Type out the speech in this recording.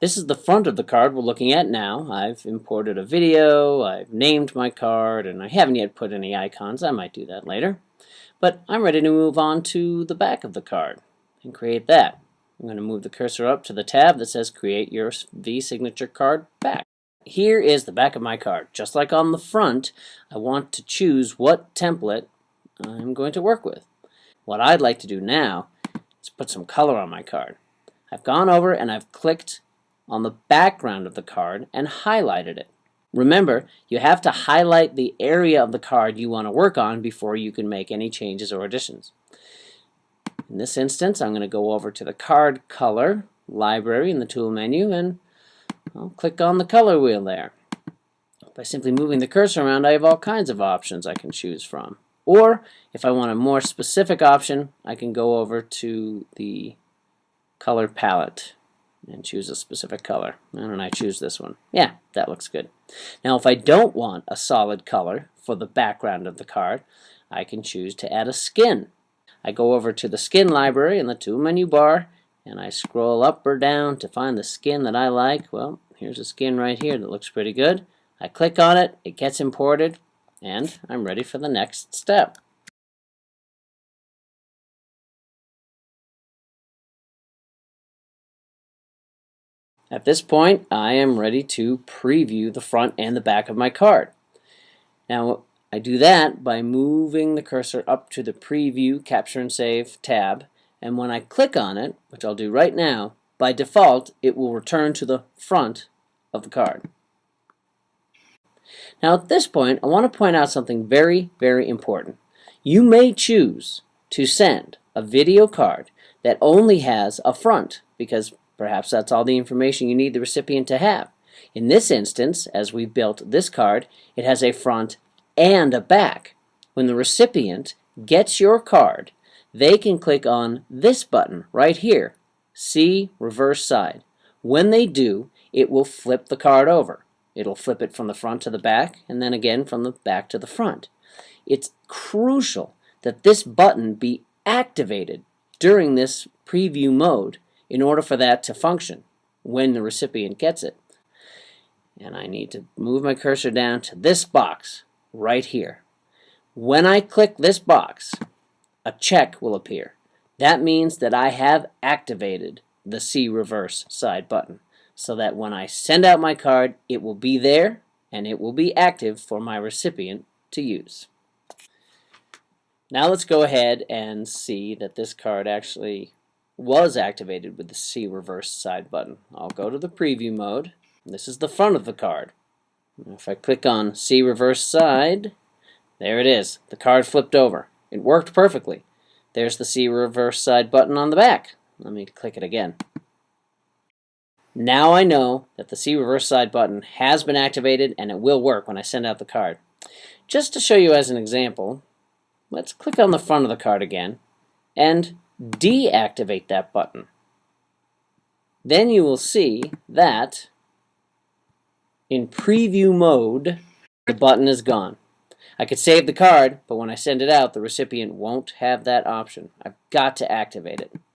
This is the front of the card we're looking at now. I've imported a video, I've named my card, and I haven't yet put any icons. I might do that later. But I'm ready to move on to the back of the card and create that. I'm going to move the cursor up to the tab that says Create Your V-Signature Card Back. Here is the back of my card. Just like on the front, I want to choose what template I'm going to work with. What I'd like to do now is put some color on my card. I've gone over and I've clicked on the background of the card and highlighted it. Remember, you have to highlight the area of the card you want to work on before you can make any changes or additions. In this instance, I'm going to go over to the Card Color library in the Tool menu and I'll click on the color wheel there. By simply moving the cursor around, I have all kinds of options I can choose from. Or, if I want a more specific option, I can go over to the color palette and choose a specific color. Why don't I choose this one? Yeah, that looks good. Now, if I don't want a solid color for the background of the card, I can choose to add a skin. I go over to the Skin library in the Tool menu bar, and I scroll up or down to find the skin that I like. Well, here's a skin right here that looks pretty good. I click on it, it gets imported, and I'm ready for the next step. At this point, I am ready to preview the front and the back of my card. Now, I do that by moving the cursor up to the Preview, Capture and Save tab, and when I click on it, which I'll do right now, by default, it will return to the front of the card. Now, at this point, I want to point out something very, very important. You may choose to send a video card that only has a front, because perhaps that's all the information you need the recipient to have. In this instance, as we built this card, it has a front and a back. When the recipient gets your card, they can click on this button right here, See Reverse Side. When they do, it will flip the card over. It'll flip it from the front to the back, and then again from the back to the front. It's crucial that this button be activated during this preview mode in order for that to function when the recipient gets it. And I need to move my cursor down to this box right here. When I click this box, a check will appear. That means that I have activated the See Reverse Side button, so that when I send out my card, it will be there and it will be active for my recipient to use. Now let's go ahead and see that this card actually was activated with the See Reverse Side button. I'll go to the preview mode. This is the front of the card. If I click on See Reverse Side, there it is. The card flipped over. It worked perfectly. There's the See Reverse Side button on the back. Let me click it again. Now I know that the See Reverse Side button has been activated and it will work when I send out the card. Just to show you as an example, let's click on the front of the card again and deactivate that button. Then you will see that in preview mode, the button is gone. I could save the card, but when I send it out, the recipient won't have that option. I've got to activate it.